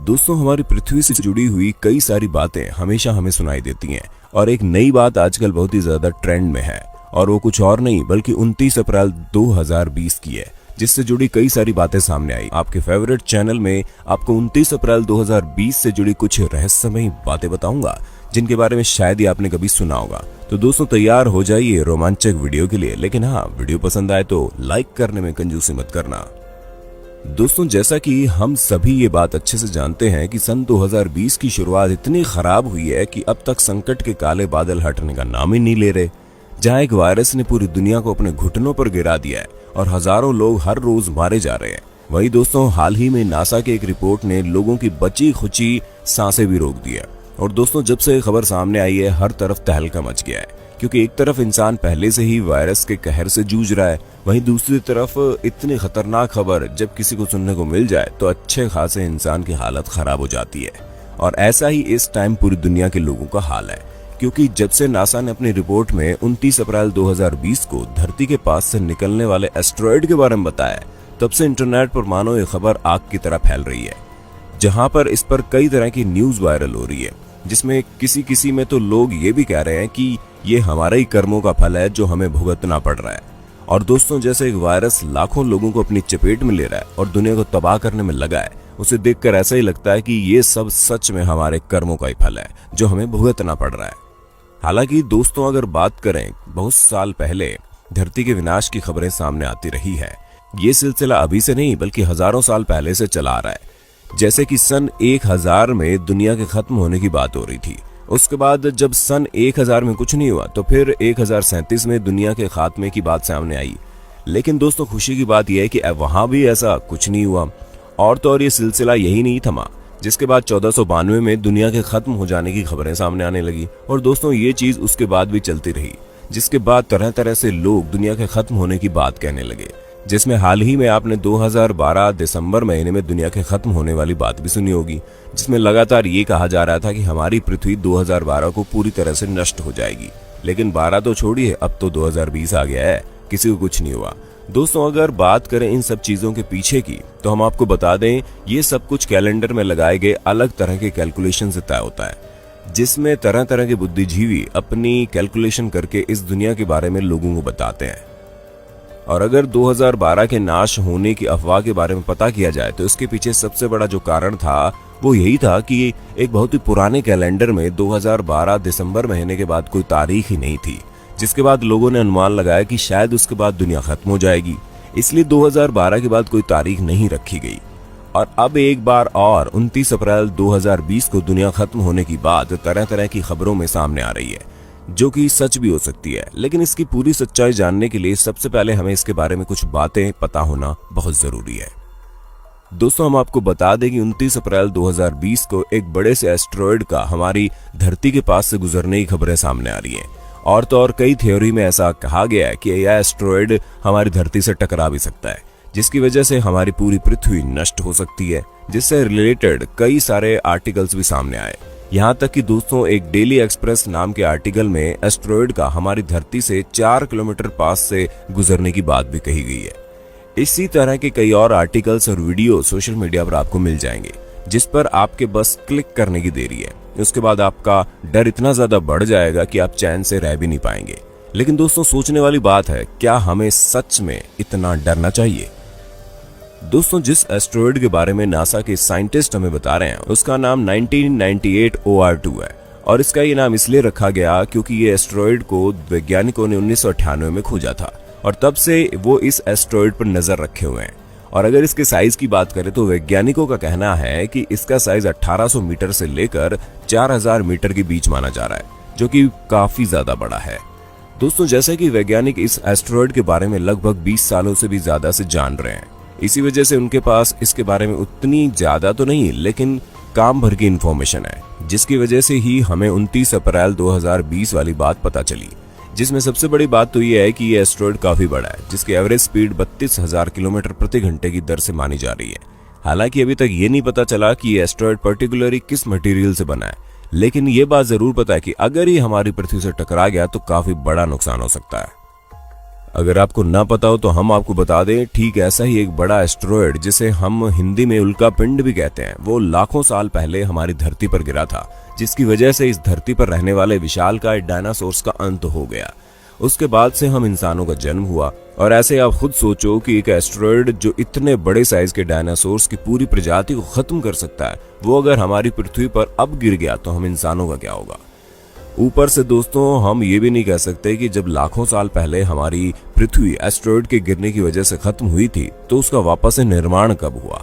दोस्तों, हमारी पृथ्वी से जुड़ी हुई कई सारी बातें हमेशा हमें सुनाई देती हैं और एक नई बात आजकल बहुत ही ज्यादा ट्रेंड में है और वो कुछ और नहीं बल्कि 29 अप्रैल 2020 की है, जिससे जुड़ी कई सारी बातें सामने आई। आपके फेवरेट चैनल में आपको 29 अप्रैल 2020 से जुड़ी कुछ रहस्यमयी बातें बताऊंगा जिनके बारे में शायद ही आपने कभी सुना होगा। तो दोस्तों, तैयार हो जाइए रोमांचक वीडियो के लिए। लेकिन हाँ, वीडियो पसंद आए तो लाइक करने में कंजूसी मत करना। दोस्तों, जैसा कि हम सभी ये बात अच्छे से जानते हैं कि सन 2020 की शुरुआत इतनी खराब हुई है कि अब तक संकट के काले बादल हटने का नाम ही नहीं ले रहे। जहां एक वायरस ने पूरी दुनिया को अपने घुटनों पर गिरा दिया है और हजारों लोग हर रोज मारे जा रहे हैं, वहीं दोस्तों हाल ही में नासा की एक रिपोर्ट ने लोगों की बची खुची सांसें भी रोक दी है। और दोस्तों, जब से खबर सामने आई है हर तरफ तहलका मच गया है, क्योंकि एक तरफ इंसान पहले से ही वायरस के कहर से जूझ रहा है, वहीं दूसरी तरफ इतनी खतरनाक खबर जब किसी को सुनने को मिल जाए तो अच्छे खासे इंसान की हालत खराब हो जाती है। और ऐसा ही इस टाइम पूरी दुनिया के लोगों का हाल है, क्योंकि जब से नासा ने अपनी रिपोर्ट में 29 अप्रैल 2020 को धरती के पास से निकलने वाले एस्टेरॉयड के बारे में बताया, तब से इंटरनेट पर मानो ये खबर आग की तरह फैल रही है। जहां पर इस पर कई तरह की न्यूज वायरल हो रही है, जिसमें किसी में तो लोग ये भी कह रहे हैं कि ये हमारे ही कर्मों का फल है जो हमें भुगतना पड़ रहा है। और दोस्तों, जैसे एक वायरस लाखों लोगों को अपनी चपेट में ले रहा है और दुनिया को तबाह करने में लगा है, उसे देखकर ऐसा ही लगता है कि ये सब सच में हमारे कर्मों का ही फल है जो हमें भुगतना पड़ रहा है। हालांकि दोस्तों, अगर बात करें, बहुत साल पहले धरती के विनाश की खबरें सामने आती रही है। ये सिलसिला अभी से नहीं बल्कि हजारों साल पहले से चला आ रहा है। जैसे कि सन 1000 में दुनिया के खत्म होने की बात हो रही थी। उसके बाद जब सन 1000 में कुछ नहीं हुआ तो फिर 1037 में दुनिया के खात्मे की बात सामने आई। लेकिन दोस्तों, खुशी की बात यह है कि वहां भी ऐसा कुछ नहीं हुआ। और तो और ये सिलसिला यही नहीं थमा, जिसके बाद 1492 में दुनिया के खत्म हो जाने की खबरें सामने आने लगी। और दोस्तों, ये चीज उसके बाद भी चलती रही, जिसके बाद तरह तरह से लोग दुनिया के खत्म होने की बात कहने लगे, जिसमें हाल ही में आपने 2012 दिसंबर महीने में दुनिया के खत्म होने वाली बात भी सुनी होगी, जिसमें लगातार ये कहा जा रहा था कि हमारी पृथ्वी 2012 को पूरी तरह से नष्ट हो जाएगी। लेकिन 12 तो छोड़िए, अब तो 2020 आ गया है, किसी को कुछ नहीं हुआ। दोस्तों, अगर बात करें इन सब चीजों के पीछे की, तो हम आपको बता दें ये सब कुछ कैलेंडर में लगाए गए अलग तरह के कैलकुलेशन से तय होता है, जिसमें तरह तरह के बुद्धिजीवी अपनी कैलकुलेशन करके इस दुनिया के बारे में लोगों को बताते हैं। और अगर 2012 के नाश होने की अफवाह के बारे में पता किया जाए तो इसके पीछे सबसे बड़ा जो कारण था वो यही था कि एक बहुत ही पुराने कैलेंडर में 2012 दिसंबर महीने के बाद कोई तारीख ही नहीं थी, जिसके बाद लोगों ने अनुमान लगाया कि शायद उसके बाद दुनिया खत्म हो जाएगी, इसलिए 2012 के बाद कोई तारीख नहीं रखी गई। और अब एक बार और 29 अप्रैल 2020 को दुनिया खत्म होने की बात तरह तरह की खबरों में सामने आ रही है, जो कि सच भी हो सकती है। लेकिन इसकी पूरी सच्चाई जानने के लिए सबसे पहले हमें इसके बारे में कुछ बातें पता होना बहुत जरूरी है। दोस्तों, हम आपको बता दें कि 29 अप्रैल 2020 को एक बड़े से एस्टेरॉयड का हमारी धरती के पास से गुजरने की खबरें सामने आ रही हैं। और तो और कई थ्योरी में ऐसा कहा गया है कि यह एस्टेरॉयड हमारी धरती से टकरा भी सकता है, जिसकी वजह से हमारी पूरी पृथ्वी नष्ट हो सकती है, जिससे रिलेटेड कई सारे आर्टिकल्स भी सामने आए। यहाँ तक कि दोस्तों, एक डेली एक्सप्रेस नाम के आर्टिकल में एस्टेरॉयड का हमारी धरती से 4 किलोमीटर पास से गुजरने की बात भी कही गई है। इसी तरह के कई और आर्टिकल्स और वीडियो सोशल मीडिया पर आपको मिल जाएंगे, जिस पर आपके बस क्लिक करने की देरी है। उसके बाद आपका डर इतना ज्यादा बढ़ जाएगा कि आप चैन से रह भी नहीं पाएंगे। लेकिन दोस्तों, सोचने वाली बात है, क्या हमें सच में इतना डरना चाहिए? दोस्तों, जिस एस्टेरॉयड के बारे में नासा के साइंटिस्ट हमें बता रहे हैं उसका नाम 1998 OR2 है। और इसका ये नाम इसलिए रखा गया क्योंकि ये एस्टेरॉयड को वैज्ञानिकों ने 1998 में खोजा था और तब से वो इस एस्टेरॉयड पर नजर रखे हुए हैं। और अगर इसके साइज की बात करें तो वैज्ञानिकों का कहना है कि इसका साइज 1800 मीटर से लेकर 4000 मीटर के बीच माना जा रहा है, जो कि काफी ज्यादा बड़ा है। दोस्तों, जैसे कि वैज्ञानिक इस एस्टेरॉयड के बारे में लगभग 20 सालों से भी ज्यादा से जान रहे हैं, इसी वजह से उनके पास इसके बारे में उतनी ज्यादा तो नहीं लेकिन काम भर की इंफॉर्मेशन है, जिसकी वजह से ही हमें 29 अप्रैल 2020 वाली बात पता चली। जिसमें सबसे बड़ी बात तो यह है कि ये एस्टेरॉयड काफी बड़ा है, जिसकी एवरेज स्पीड 32,000 किलोमीटर प्रति घंटे की दर से मानी जा रही है। हालांकि अभी तक ये नहीं पता चला कि ये एस्टेरॉयड पर्टिकुलरली किस मटेरियल से बना है, लेकिन ये बात जरूर पता है कि अगर ये हमारी पृथ्वी से टकरा गया तो काफी बड़ा नुकसान हो सकता है। अगर आपको ना पता हो तो हम आपको बता दें, ठीक ऐसा ही एक बड़ा एस्टेरॉयड जिसे हम हिंदी में उल्का पिंड भी कहते हैं, वो लाखों साल पहले हमारी धरती पर गिरा था, जिसकी वजह से इस धरती पर रहने वाले विशालकाय डायनासोर्स का अंत हो गया। उसके बाद से हम इंसानों का जन्म हुआ। और ऐसे आप खुद सोचो कि एक एस्टेरॉयड जो इतने बड़े साइज के डायनासोर्स की पूरी प्रजाति को खत्म कर सकता है, वो अगर हमारी पृथ्वी पर अब गिर गया तो हम इंसानों का क्या होगा। ऊपर से दोस्तों हम ये भी नहीं कह सकते कि जब लाखों साल पहले हमारी पृथ्वी एस्टेरॉयड के गिरने की वजह से खत्म हुई थी तो उसका वापस से निर्माण कब हुआ,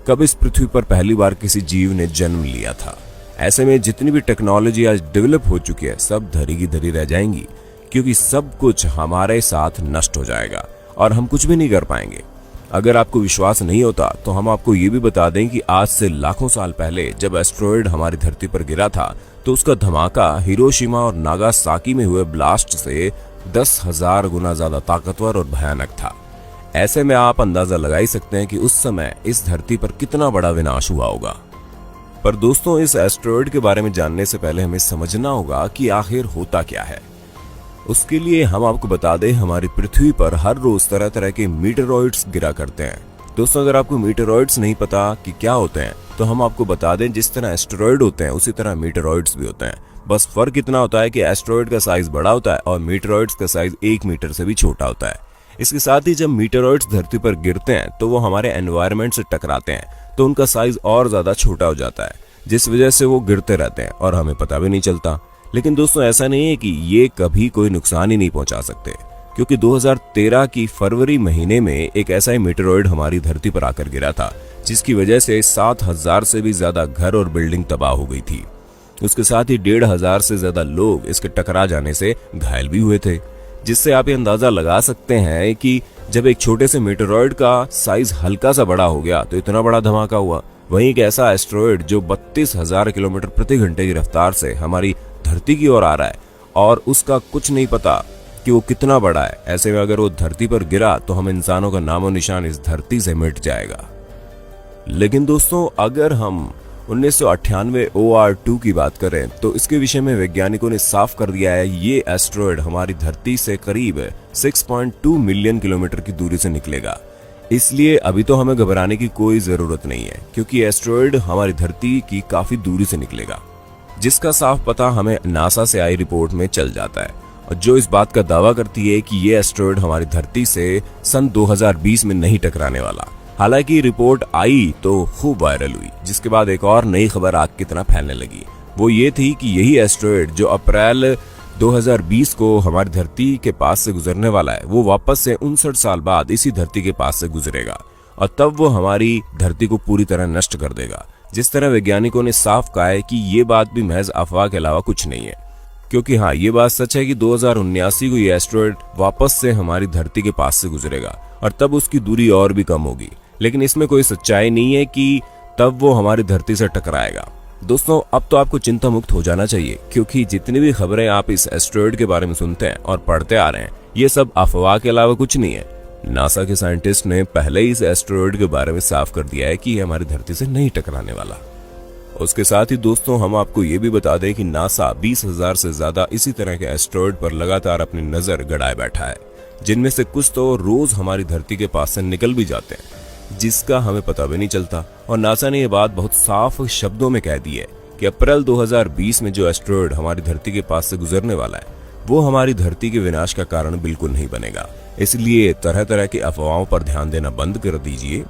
कब इस पृथ्वी पर पहली बार किसी जीव ने जन्म लिया था। ऐसे में जितनी भी टेक्नोलॉजी आज डेवलप हो चुकी है सब धरी की धरी रह जाएंगी, क्योंकि सब कुछ हमारे साथ नष्ट हो जाएगा और हम कुछ भी नहीं कर पाएंगे। अगर आपको विश्वास नहीं होता तो हम आपको ये भी बता दें कि आज से लाखों साल पहले जब एस्टेरॉयड हमारी धरती पर गिरा था तो उसका धमाका हिरोशिमा और नागासाकी में हुए ब्लास्ट से 10,000 गुना ज्यादा ताकतवर और भयानक था। ऐसे में आप अंदाजा लगा ही सकते हैं कि उस समय इस धरती पर कितना बड़ा विनाश हुआ होगा। पर दोस्तों इस एस्टेरॉयड के बारे में जानने से पहले हमें समझना होगा कि आखिर होता क्या है। उसके लिए हम आपको बता दें, हमारी पृथ्वी पर हर रोज तरह तरह के मीटेरॉइड्स गिरा करते हैं। दोस्तों अगर आपको मीटेरॉइड्स नहीं पता कि क्या होते हैं तो हम आपको बता दें, जिस तरह एस्टेरॉयड होते हैं उसी तरह मीटेरॉइड्स भी होते हैं। बस फर्क इतना होता है कि एस्टेरॉयड का साइज बड़ा होता है और मीटेरॉइड्स का साइज 1 मीटर से भी छोटा होता है। इसके साथ ही जब मीटेरॉइड्स धरती पर गिरते हैं तो वो हमारे एनवायरनमेंट से टकराते हैं तो उनका साइज और ज्यादा छोटा हो जाता है, जिस वजह से वो गिरते रहते हैं और हमें पता भी नहीं चलता। लेकिन दोस्तों ऐसा नहीं है कि ये कभी कोई नुकसान ही नहीं पहुंचा सकते, क्योंकि 2013 की फरवरी महीने में एक ऐसा ही मीटेरॉयड हमारी धरती पर आकर गिरा था, जिसकी वजह से 7,000 से भी ज्यादा घर और बिल्डिंग तबाह हो गई थी। उसके साथ ही 1,500 से ज्यादा लोग इसके टकरा जाने से घायल भी हुए थे, जिससे आप ये अंदाजा लगा सकते हैं कि जब एक छोटे से मीटेरॉयड का साइज हल्का सा बड़ा हो गया तो इतना बड़ा धमाका हुआ। वहीं एक ऐसा एस्टेरॉयड जो 32,000 किलोमीटर प्रति घंटे की रफ्तार से हमारी धरती की ओर आ रहा है और उसका कुछ नहीं पता कि वो कितना बड़ा है, ऐसे में अगर वो धरती पर गिरा तो हम इंसानों का नामो निशान इस धरती से मिट जाएगा। लेकिन दोस्तों अगर हम 1998 OR2 की बात करें तो इसके विषय में वैज्ञानिकों ने साफ कर दिया है, ये एस्टेरॉयड हमारी धरती से करीब 6.2 मिलियन किलोमीटर की दूरी से निकलेगा। इसलिए अभी तो हमें घबराने की कोई जरूरत नहीं है, क्योंकि एस्टेरॉयड हमारी धरती की काफी दूरी से निकलेगा, जिसका साफ पता हमें नासा से आई रिपोर्ट में चल जाता है, और जो इस बात का दावा करती है कि ये एस्टेरॉयड हमारी धरती से सन 2020 में नहीं टकराने वाला। हालांकि रिपोर्ट आई तो खूब वायरल हुई, जिसके बाद एक और नई खबर आग की तरह फैलने लगी। वो ये थी कि यही एस्टेरॉयड जो अप्रैल 2020 को हमारी धरती के पास से गुजरने वाला है, वो वापस से 59 साल बाद इसी धरती के पास से गुजरेगा और तब वो हमारी धरती को पूरी तरह नष्ट कर देगा। जिस तरह वैज्ञानिकों ने साफ कहा है कि ये बात भी महज अफवाह के अलावा कुछ नहीं है, क्योंकि हाँ ये बात सच है कि 2079 को ये एस्टेरॉयड वापस से हमारी धरती के पास से गुजरेगा और तब उसकी दूरी और भी कम होगी। लेकिन इसमें कोई सच्चाई नहीं है कि तब वो हमारी धरती से टकराएगा। दोस्तों अब तो आपको चिंता मुक्त हो जाना चाहिए, क्योंकि जितनी भी खबरें आप इस एस्टेरॉयड के बारे में सुनते हैं और पढ़ते आ रहे हैं ये सब अफवाह के अलावा कुछ नहीं है। नासा के साइंटिस्ट ने पहले ही इस एस्टेरॉयड के बारे में साफ कर दिया है कि ये हमारी धरती से नहीं टकराने वाला। उसके साथ ही दोस्तों हम आपको ये भी बता दें कि नासा 20,000 से ज्यादा इसी तरह के एस्टेरॉयड पर लगातार अपनी नजर गड़ाए बैठा है, जिनमें से कुछ तो रोज हमारी धरती के पास से निकल भी जाते हैं, जिसका हमें पता भी नहीं चलता। और नासा ने यह बात बहुत साफ शब्दों में कह दी है कि अप्रैल 2020 में जो एस्टेरॉयड हमारी धरती के पास से गुजरने वाला है वो हमारी धरती के विनाश का कारण बिल्कुल नहीं बनेगा। इसलिए तरह तरह की अफवाहों पर ध्यान देना बंद कर दीजिए,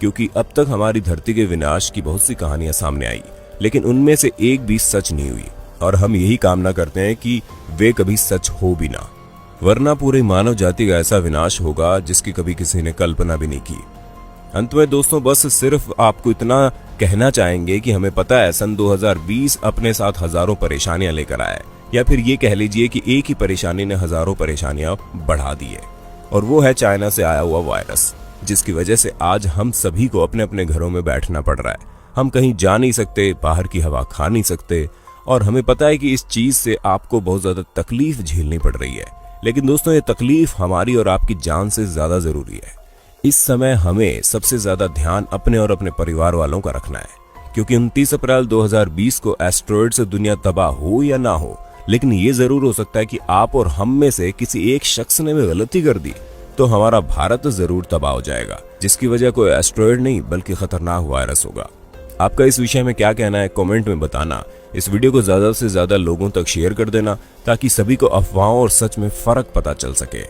क्योंकि अब तक हमारी धरती के विनाश की बहुत सी कहानियां सामने आई, लेकिन उनमें से एक भी सच नहीं हुई और हम यही कामना करते हैं कि वे कभी सच हो भी ना, वरना पूरी मानव जाति का ऐसा विनाश होगा जिसकी कभी किसी ने कल्पना भी नहीं की। अंत में दोस्तों बस सिर्फ आपको इतना कहना चाहेंगे कि हमें पता है सन 2020 अपने साथ हजारों परेशानियां लेकर आया है, या फिर ये कह लीजिए कि एक ही परेशानी ने हजारों परेशानियां बढ़ा दी है, और वो है चाइना से आया हुआ वायरस, जिसकी वजह से आज हम सभी को अपने अपने घरों में बैठना पड़ रहा है। हम कहीं जा नहीं सकते, बाहर की हवा खा नहीं सकते, और हमें पता है कि इस चीज से आपको बहुत ज्यादा तकलीफ झेलनी पड़ रही है। लेकिन दोस्तों ये तकलीफ हमारी और आपकी जान से ज्यादा जरूरी है। इस समय हमें सबसे ज्यादा ध्यान अपने और अपने परिवार वालों का रखना है, क्योंकि 29 अप्रैल 2020 को एस्टेरॉयड से दुनिया तबाह हो या ना हो, लेकिन ये जरूर हो सकता है कि आप और हम में से किसी एक शख्स ने भी गलती कर दी तो हमारा भारत जरूर तबाह हो जाएगा, जिसकी वजह कोई एस्ट्रॉयड नहीं बल्कि खतरनाक वायरस होगा। आपका इस विषय में क्या कहना है कमेंट में बताना। इस वीडियो को ज्यादा से ज्यादा लोगों तक शेयर कर देना ताकि सभी को अफवाहों और सच में फर्क पता चल सके।